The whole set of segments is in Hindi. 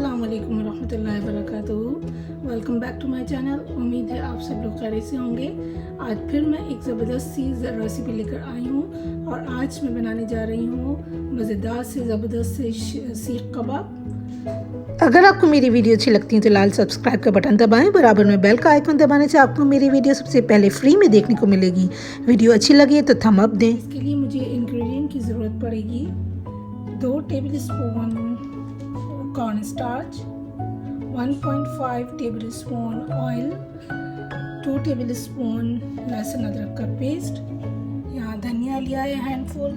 अस्सलाम वालेकुम रहमतुल्लाहि व बरकातुहू। Welcome back to my channel. उम्मीद है आप सब लोग खैरियत से होंगे। आज फिर मैं एक ज़बरदस्त सी रेसिपी लेकर आई हूँ और आज मैं बनाने जा रही हूँ मज़ेदार से ज़बरदस्त से सीख कबाब। अगर आपको मेरी वीडियो अच्छी लगती है तो लाल सब्सक्राइब का बटन दबाएं। बराबर में बेल का आइकन दबाने से आपको मेरी वीडियो सबसे पहले फ्री में देखने को मिलेगी। वीडियो अच्छी लगी तो थम अप दें। इसके लिए मुझे इंग्रेडिएंट की ज़रूरत पड़ेगी 2 table spoon corn starch, 1.5 table spoon oil, 2 table spoon लहसुन अदरक का पेस्ट, यहाँ धनिया लिया है हैंडफुल,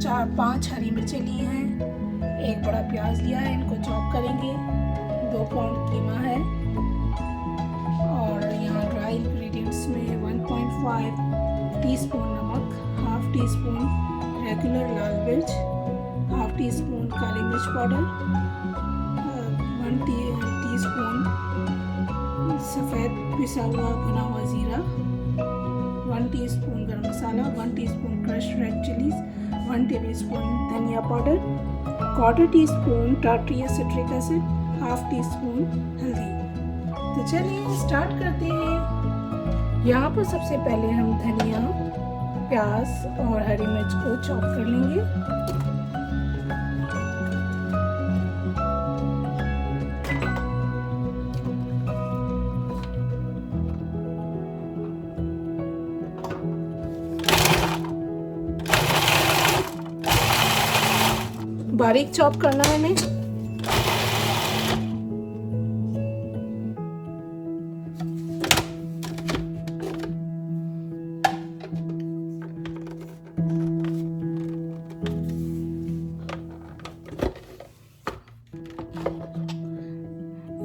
4-5 हरी मिर्चें ली हैं, 1 बड़ा प्याज लिया है, इनको चॉप करेंगे, 2 पाउंड कीमा है और यहाँ ड्राई इंग्रेडिएंट्स में 1.5 टीस्पून नमक, हाफ टी स्पून रेगुलर लाल मिर्च, हाफ टी स्पून काली मिर्च पाउडर, 1 टीस्पून सफ़ेद पिसा हुआ भुना हुआ ज़ीरा, 1 teaspoon garam masala, 1 teaspoon crushed red chillies, 1 tablespoon धनिया पाउडर, 1/4 टीस्पून टार्ट्रिया citric acid, half teaspoon हल्दी। तो चलिए स्टार्ट करते हैं। यहाँ पर सबसे पहले हम धनिया, प्याज और हरी मिर्च को चॉप कर लेंगे। बारीक चॉप करना है हमें।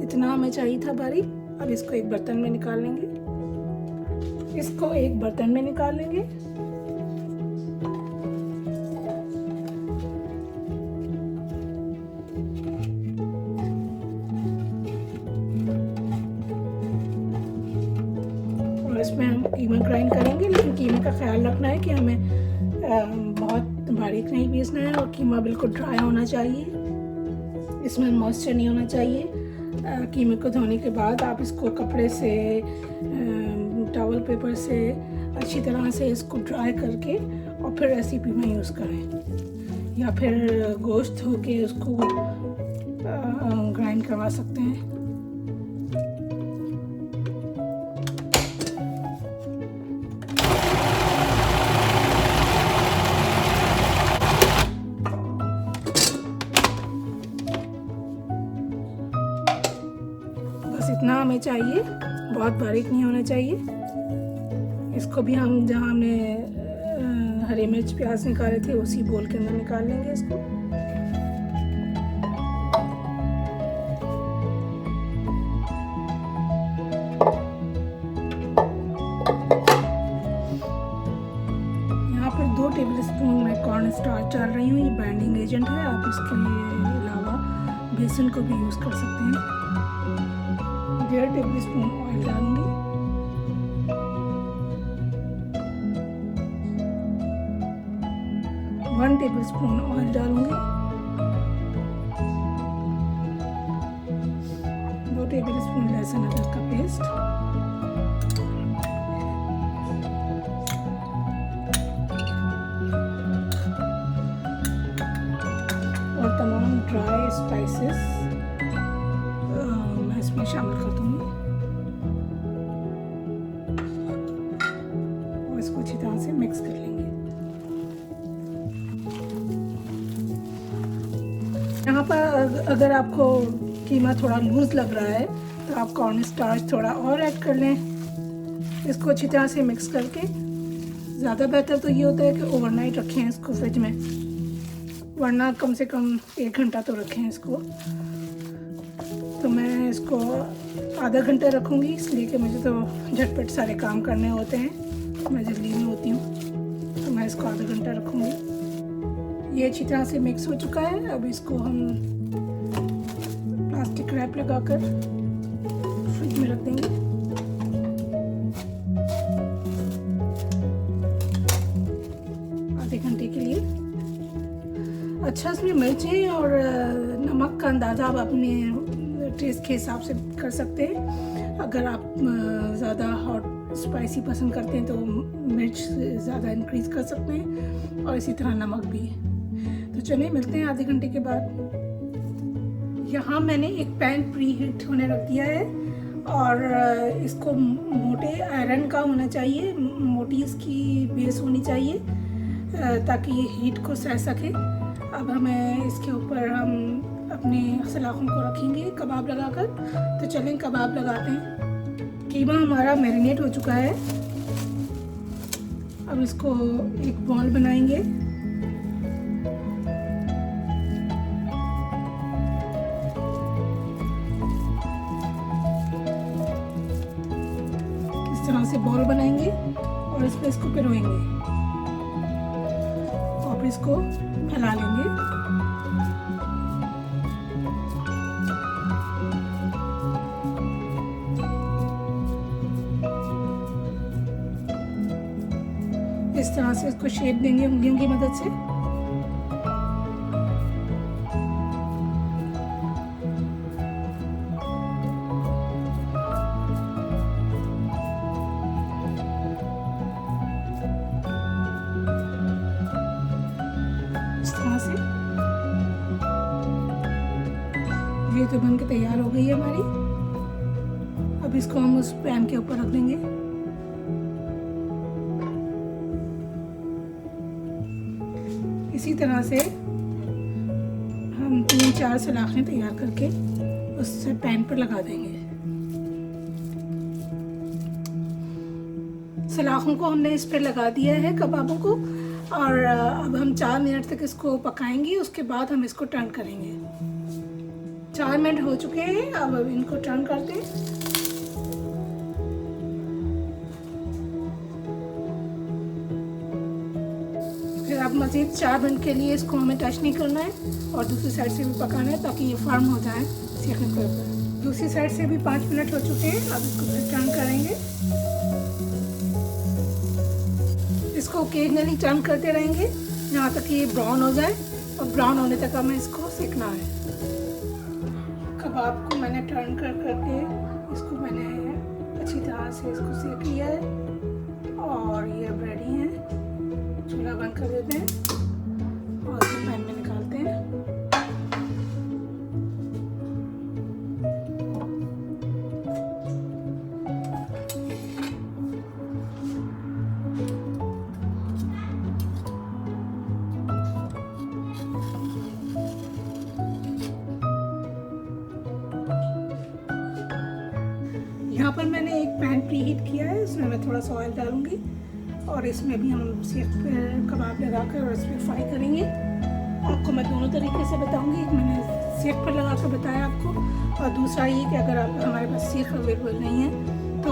इतना हमें चाहिए था बारीक। अब इसको एक बर्तन में निकाल लेंगे। इसमें हम कीमा ग्राइंड करेंगे, लेकिन कीमे का ख्याल रखना है कि हमें बहुत बारीक नहीं पीसना है और कीमा बिल्कुल ड्राई होना चाहिए। इसमें मॉइस्चर नहीं होना चाहिए। कीमे को धोने के बाद आप इसको कपड़े से, टॉवल पेपर से अच्छी तरह से इसको ड्राई करके और फिर रेसिपी में यूज़ करें, या फिर गोश्त धो के उसको ग्राइंड करवा सकते हैं। इतना हमें चाहिए, बहुत बारीक नहीं होना चाहिए। इसको भी हम जहाँ हमने हरी मिर्च प्याज निकाले थे उसी बोल के अंदर निकाल लेंगे इसको। यहाँ पर 2 टेबल स्पून मैं कॉर्न स्टार्च डाल रही हूँ। ये बाइंडिंग एजेंट है। आप इसके अलावा बेसन को भी यूज़ कर सकते हैं। 1.5 टेबल स्पून ऑयल डालूंगी। वन टेबल स्पून ऑयल डालूंगी। 2 टेबल स्पून लहसुन अदरक का पेस्ट, और तमाम ड्राई स्पाइसेस इसमें शामिल कर दूंगी और इसको अच्छी तरह से मिक्स कर लेंगे। यहाँ पर अगर आपको कीमा थोड़ा लूज लग रहा है तो आप कॉर्न स्टार्च थोड़ा और ऐड कर लें। इसको अच्छी तरह से मिक्स करके, ज़्यादा बेहतर तो ये होता है कि ओवरनाइट रखें इसको फ्रिज में, वरना कम से कम 1 घंटा तो रखें इसको। तो मैं इसको आधा घंटा रखूँगी, इसलिए कि मुझे तो झटपट सारे काम करने होते हैं, मैं जल्दी में होती हूँ, तो मैं इसको आधा घंटा रखूँगी। ये अच्छी तरह से मिक्स हो चुका है। अब इसको हम प्लास्टिक रैप लगाकर फ्रिज में रख देंगे। आधे घंटे के लिए। अच्छा इसमें मिर्चें और नमक का अंदाज़ा आप अपने टेस्ट के हिसाब से कर सकते हैं। अगर आप ज़्यादा हॉट स्पाइसी पसंद करते हैं तो मिर्च ज़्यादा इंक्रीज़ कर सकते हैं, और इसी तरह नमक भी। तो चलिए मिलते हैं आधे घंटे के बाद। यहाँ मैंने एक पैन प्री हीट होने रख दिया है, और इसको मोटे आयरन का होना चाहिए, मोटी इसकी बेस होनी चाहिए ताकि ये हीट को सह सके। अब हमें इसके ऊपर हम अपने सलाखों को रखेंगे कबाब लगाकर। तो चलें कबाब लगाते हैं। कीमा हमारा मैरिनेट हो चुका है। अब इसको एक बॉल बनाएंगे। इस तरह से बॉल बनाएंगे और इस पर इसको पिरोएंगे और फिर इसको फैला लेंगे। इस तरह से इसको शेप देंगे उंगलियों की मदद से। इस तरह से ये तो बन के तैयार हो गई है हमारी। अब इसको हम उस पैन के ऊपर रख देंगे। इसी तरह से हम 3-4 सलाखें तैयार करके उससे पैन पर लगा देंगे। सलाखों को हमने इस पर लगा दिया है कबाबों को, और अब हम 4 मिनट तक इसको पकाएंगे। उसके बाद हम इसको टर्न करेंगे। 4 मिनट हो चुके हैं। अब इनको टर्न करते हैं। अब मज़ीद 4 मिनट के लिए इसको हमें टच नहीं करना है, और दूसरी साइड से भी पकाना है ताकि ये फर्म हो जाए सीखने के ऊपर। दूसरी साइड से भी 5 मिनट हो चुके हैं। अब इसको फिर टर्न करेंगे। इसको ओकेजनली टर्न करते रहेंगे यहाँ तक ये ब्राउन हो जाए, और ब्राउन होने तक हमें इसको सेकना है। कबाब को मैंने टर्न करके इसको मैंने अच्छी तरह से इसको सेक लिया है, और ये अब रेडी है। चूल्हा बंद कर देते हैं और इसे पैन में निकालते हैं। यहाँ पर मैंने एक पैन प्री हीट किया है, इसमें मैं थोड़ा सा ऑयल डालूंगी, और इसमें भी हम सीख पर कबाब लगाकर और इसमें फ्राई करेंगे। आपको मैं दोनों तरीके से बताऊंगी। एक मैंने सीख पर लगा कर बताया आपको, और दूसरा ये कि अगर आप हमारे पास सीख अवेलेबल नहीं है तो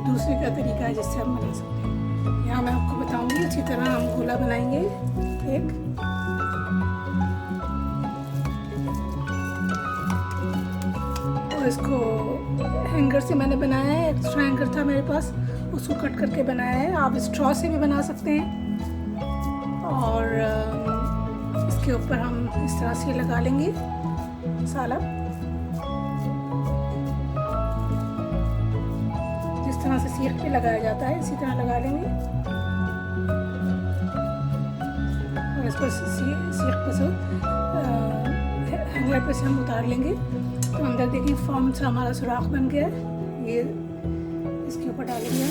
दूसरे का तरीका है जिससे हम बना सकते हैं। यहाँ मैं आपको बताऊंगी। अच्छी तरह हम गोला बनाएंगे एक, और इसको हैंगर से मैंने बनाया है। एक्स्ट्रा हैंगर था मेरे पास, उसको कट करके बनाया है। आप स्ट्रॉ से भी बना सकते हैं। और इसके ऊपर हम इस तरह से लगा लेंगे मसाला। जिस तरह से सीख पे लगाया जाता है इसी तरह लगा लेंगे, और इसको सीख पे से हैंगर पे से हम उतार लेंगे। तो अंदर देखिए फॉर्म से हमारा सुराख बन गया है। ये इसके ऊपर डालेंगे हम।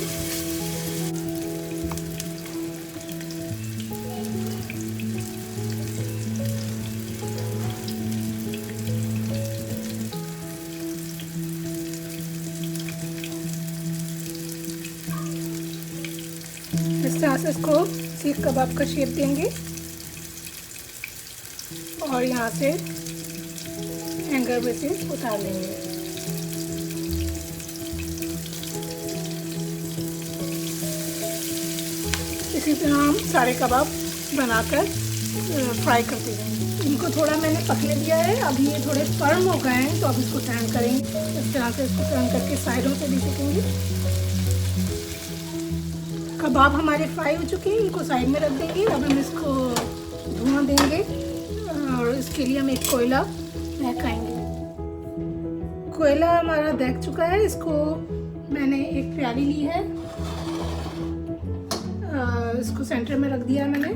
इस तरह से इसको सीख कबाब का शेप देंगे, और यहाँ से हैंगर में से उतार लेंगे। इसी तरह हम सारे कबाब बनाकर फ्राई करते जाएंगे। इनको थोड़ा मैंने पकने दिया है। अभी ये थोड़े फर्म हो गए हैं, तो अब इसको टर्न करेंगे। इस तरह से इसको टर्न करके साइडों से भी सेकेंगे। कबाब हमारे फ्राई हो चुके हैं, इनको साइड में रख देंगे। अब हम इसको धुआं देंगे, और इसके लिए हम एक कोयला महक आएंगे। कोयला हमारा देख चुका है, इसको मैंने एक प्याली ली है, इसको सेंटर में रख दिया मैंने।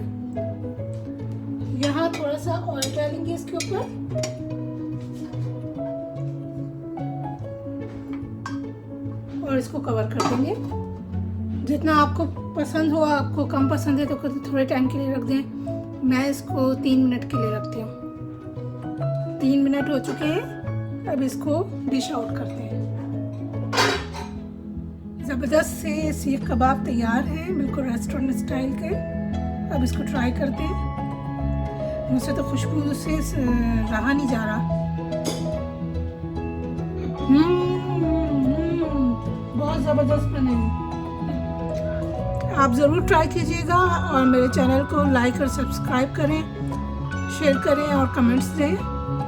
यहाँ थोड़ा सा ऑयल डालेंगे इसके ऊपर, और इसको कवर कर देंगे। जितना आपको पसंद हो, आपको कम पसंद है तो थोड़े टाइम के लिए रख दें। मैं इसको 3 मिनट के लिए रखती हूँ। 3 मिनट हो चुके हैं, अब इसको डिश आउट करते हैं। ज़बरदस्त से सीख कबाब तैयार हैं, बिल्कुल रेस्टोरेंट स्टाइल के। अब इसको ट्राई करते हैं। मुझसे तो खुशबू से रहा नहीं जा रहा। बहुत ज़बरदस्त बने हैं। आप ज़रूर ट्राई कीजिएगा और मेरे चैनल को लाइक और सब्सक्राइब करें, शेयर करें और कमेंट्स दें।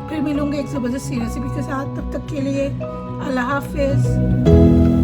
फिर मिलूंगे एक ज़बरदस्त सी रेसिपी के साथ। तब तक के लिए अल्लाह हाफिज़।